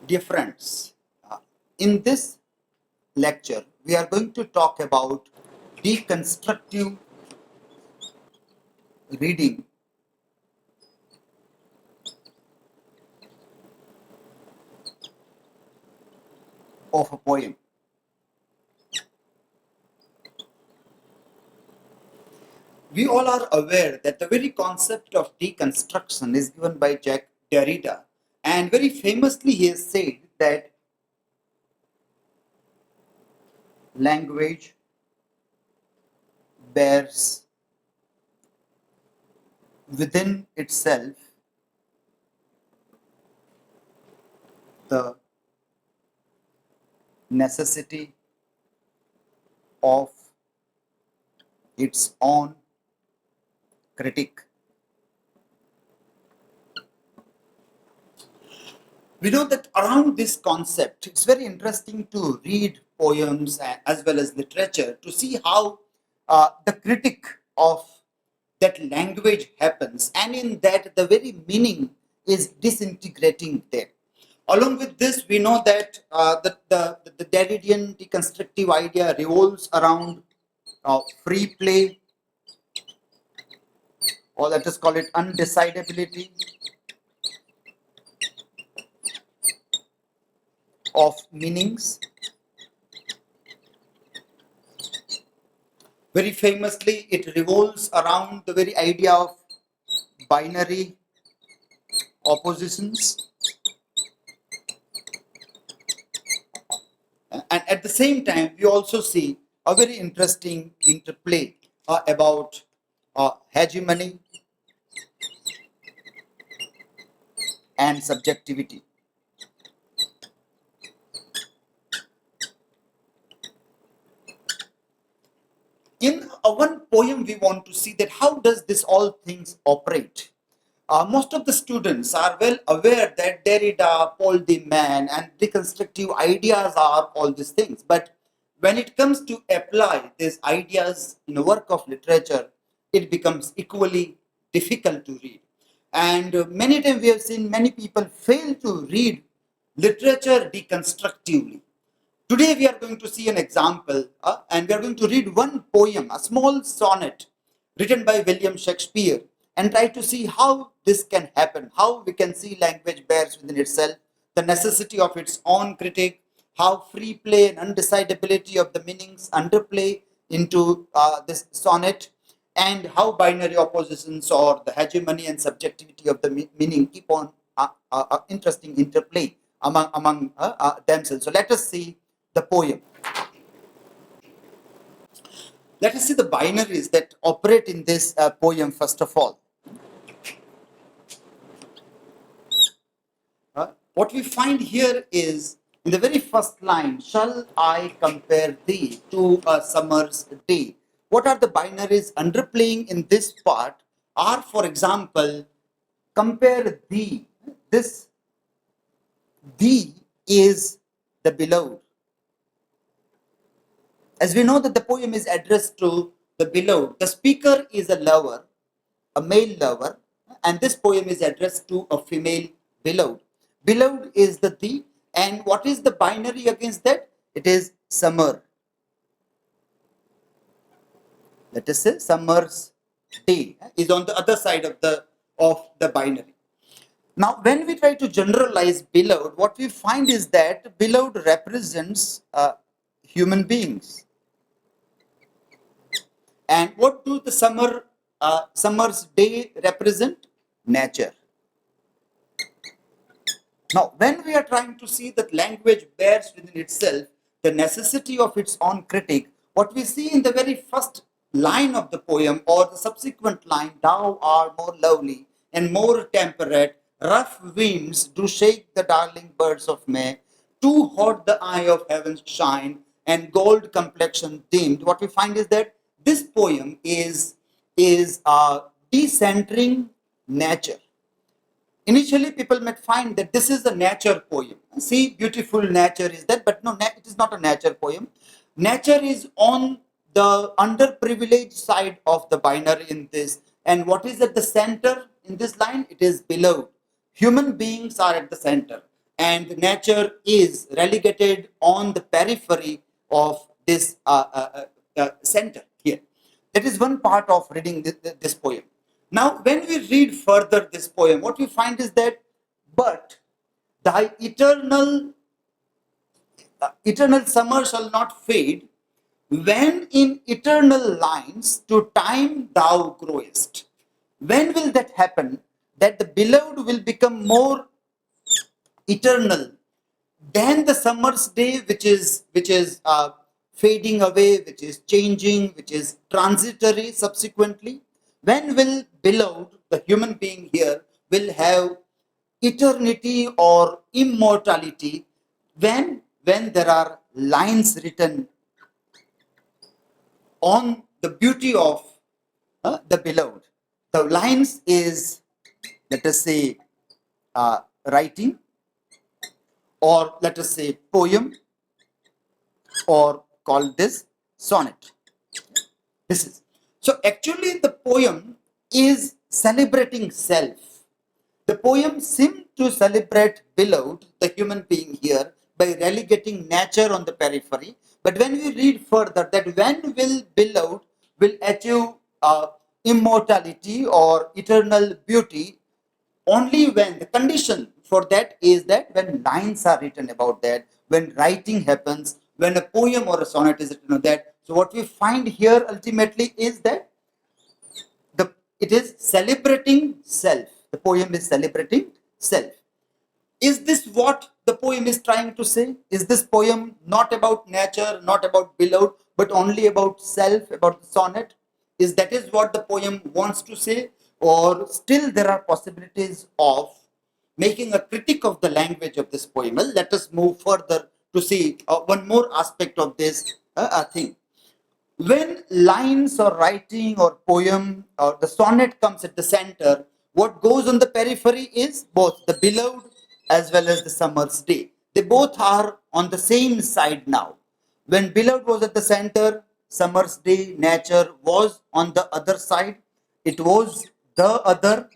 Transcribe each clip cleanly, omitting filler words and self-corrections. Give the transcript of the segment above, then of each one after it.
Dear friends, in this lecture, we are going to talk about deconstructive reading of a poem. We all are aware that the very concept of deconstruction is given by Jacques Derrida, and very famously he has said that language bears within itself the necessity of its own critic. We know that around this concept, it's very interesting to read poems as well as literature to see how the critic of that language happens, and in that the very meaning is disintegrating there. Along with this, we know that the Derridian deconstructive idea revolves around free play, or let us call it undecidability of meanings. Very famously, it revolves around the very idea of binary oppositions. And at the same time, we also see a very interesting interplay about hegemony and subjectivity. In one poem, we want to see that how does this all things operate. Most of the students are well aware that Derrida, Paul de Man, and deconstructive ideas are all these things. But when it comes to apply these ideas in a work of literature, it becomes equally difficult to read. And many times we have seen many people fail to read literature deconstructively. Today we are going to see an example and we are going to read one poem, a small sonnet written by William Shakespeare, and try to see how this can happen, how we can see language bears within itself the necessity of its own critique, how free play and undecidability of the meanings underplay into this sonnet, and how binary oppositions or the hegemony and subjectivity of the meaning keep on interesting interplay among themselves. So let us see the poem. Let us see the binaries that operate in this poem first of all. What we find here is in the very first line, shall I compare thee to a summer's day? What are the binaries underplaying in this part are, for example, compare thee. This thee is the beloved. As we know that the poem is addressed to the beloved, the speaker is a lover, a male lover, and this poem is addressed to a female beloved. Beloved is the thee, and what is the binary against that? It is summer. Let us say summer's day is on the other side of the binary. Now, when we try to generalize beloved, what we find is that beloved represents human beings. And what do the summer's day represent? Nature. Now, when we are trying to see that language bears within itself the necessity of its own critic, what we see in the very first line of the poem or the subsequent line, thou art more lovely and more temperate, rough winds do shake the darling birds of May, too hot the eye of heaven's shine, and gold complexion dimmed. What we find is that this poem is decentering nature. Initially, people might find that this is a nature poem. See, beautiful nature is that, but no, it is not a nature poem. Nature is on the underprivileged side of the binary in this. And what is at the center in this line? It is beloved. Human beings are at the center. and nature is relegated on the periphery of this center here. That is one part of reading this poem. Now, when we read further this poem, what we find is that, but thy eternal summer shall not fade, when in eternal lines to time thou growest. When will that happen? That the beloved will become more eternal than the summer's day, which is fading away, which is changing, which is transitory subsequently. When will beloved, the human being here, will have eternity or immortality? When there are lines written on the beauty of the beloved. The lines is, let us say, writing, or let us say poem, or call this sonnet. This is so actually the poem is celebrating self. The poem seems to celebrate beloved, the human being here, by relegating nature on the periphery. But when we read further, that when will beloved will achieve immortality or eternal beauty, only when the condition for that is that when lines are written about that, when writing happens, when a poem or a sonnet is written on that. So what we find here ultimately is that it is celebrating self. The poem is celebrating self. Is this what the poem is trying to say? Is this poem not about nature, not about beloved, but only about self, about the sonnet? Is what the poem wants to say? Or still there are possibilities of making a critique of the language of this poem? Well, let us move further to see one more aspect of this thing. When lines or writing or poem or the sonnet comes at the center, what goes on the periphery is both the beloved as well as the summer's day. They both are on the same side now. When beloved was at the center, summer's day, nature was on the other side. It was the other.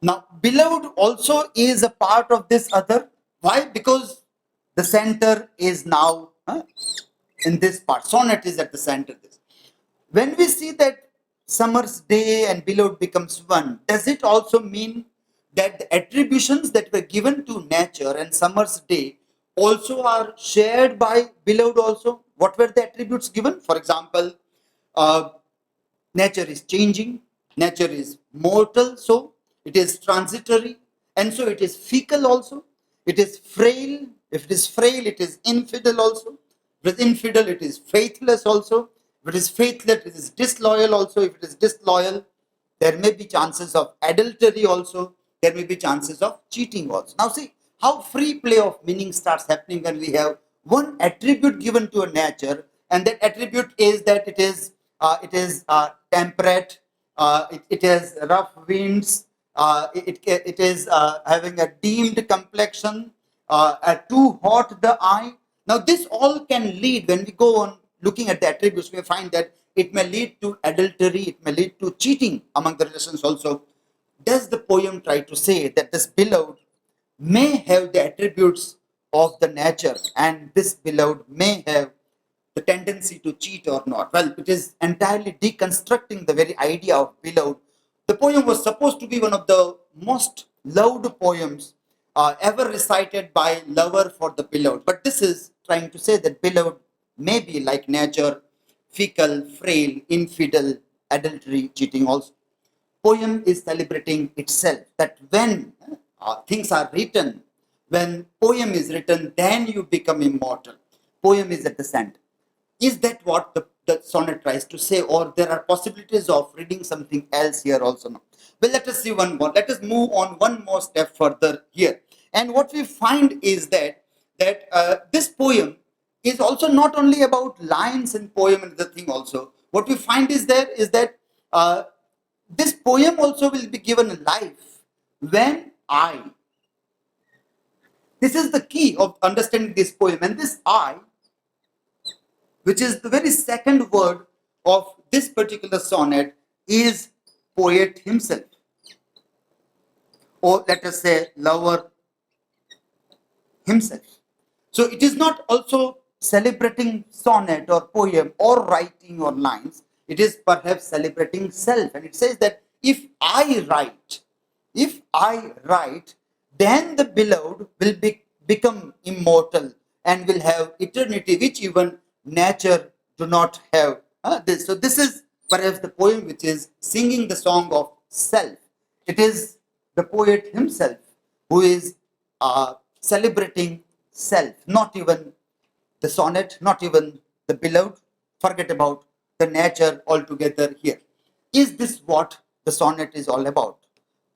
Now, beloved also is a part of this other. Why? Because the center is now in this part. Sonnet is at the center. When we see that summer's day and beloved becomes one, does it also mean that the attributions that were given to nature and summer's day also are shared by beloved also? What were the attributes given? For example, uh, nature is changing, nature is mortal, so it is transitory, and so it is fickle also. It is frail. If it is frail, it is infidel also. If it is infidel, it is faithless also. If it is faithless, it is disloyal also. If it is disloyal, there may be chances of adultery also. There may be chances of cheating also. Now see how free play of meaning starts happening when we have one attribute given to a nature, and that attribute is that it is temperate, it has rough winds, it is having a dimmed complexion, too hot the eye. Now this all can lead, when we go on looking at the attributes, we find that it may lead to adultery, it may lead to cheating among the relations also. Does the poem try to say that this beloved may have the attributes of the nature, and this beloved may have the tendency to cheat or not? Well, it is entirely deconstructing the very idea of beloved. The poem was supposed to be one of the most loved poems ever recited by lover for the beloved, but this is trying to say that beloved may be like nature, fickle, frail, infidel, adultery, cheating also. Poem is celebrating itself, that when things are written, when poem is written, then you become immortal. Poem is at the center. Is that what the sonnet tries to say, or there are possibilities of reading something else here also? Now, well, let us see one more. Let us move on one more step further here. And what we find is that this poem is also not only about lines and poem and the thing also. What we find is that uh, this poem also will be given a life when I. This is the key of understanding this poem, and this I, which is the very second word of this particular sonnet, is poet himself. or let us say lover himself. So it is not also celebrating sonnet or poem or writing or lines. It is perhaps celebrating self. And it says that if I write, then the beloved will become immortal and will have eternity, which even nature do not have. So this is perhaps the poem which is singing the song of self. It is the poet himself who is celebrating self, not even the sonnet, not even the beloved. Forget about the nature altogether here. Is this what the sonnet is all about?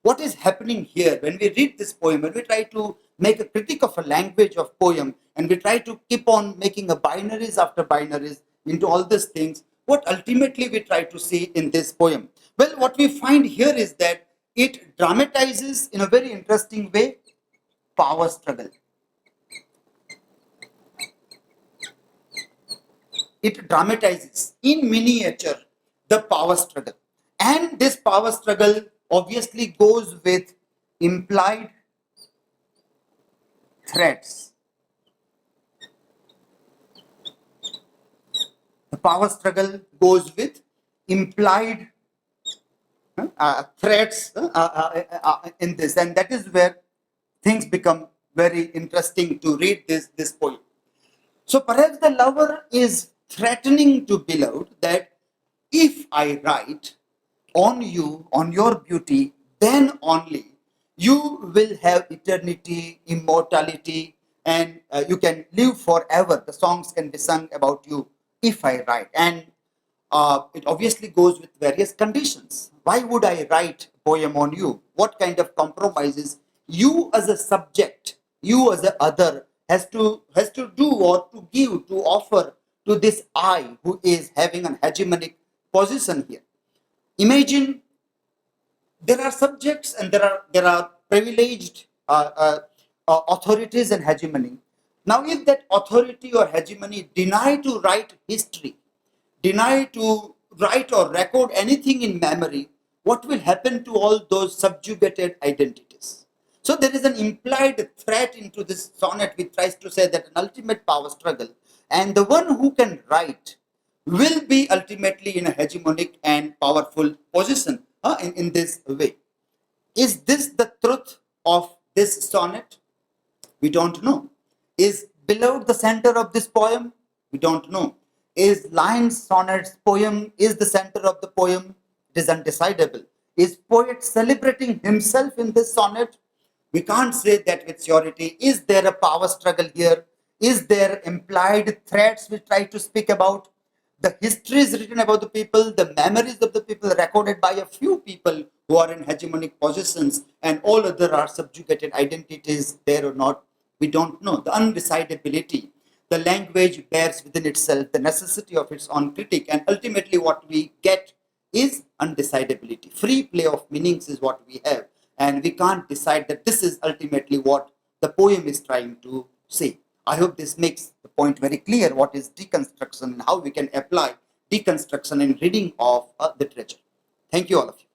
What is happening here when we read this poem, when we try to make a critique of a language of poem, and we try to keep on making a binaries after binaries into all these things, what ultimately we try to see in this poem? Well, what we find here is that it dramatizes in a very interesting way power struggle. It dramatizes in miniature the power struggle. And this power struggle obviously goes with implied threats. The power struggle goes with implied threats in this, and that is where things become very interesting to read this poem. So perhaps the lover is threatening to beloved that if I write on you, on your beauty, then only you will have eternity, immortality, and you can live forever. The songs can be sung about you if I write. And it obviously goes with various conditions. Why would I write a poem on you? What kind of compromises you as a subject, you as a other has to do or to give, to offer to this I who is having an hegemonic position here. Imagine there are subjects and there are privileged authorities and hegemony. Now, if that authority or hegemony deny to write history, deny to write or record anything in memory, what will happen to all those subjugated identities? So there is an implied threat into this sonnet which tries to say that an ultimate power struggle, and the one who can write will be ultimately in a hegemonic and powerful position in this way. Is this the truth of this sonnet? We don't know. Is beloved the center of this poem? We don't know. Is lines, sonnets, poem is the center of the poem? It is undecidable. Is poet celebrating himself in this sonnet? We can't say that with surety. Is there a power struggle here? Is there implied threats we try to speak about? The histories written about the people, the memories of the people recorded by a few people who are in hegemonic positions, and all other are subjugated identities there or not, we don't know. The undecidability, the language bears within itself the necessity of its own critique, and ultimately what we get is undecidability. Free play of meanings is what we have, and we can't decide that this is ultimately what the poem is trying to say. I hope this makes the point very clear what is deconstruction and how we can apply deconstruction in reading of literature. Thank you all of you.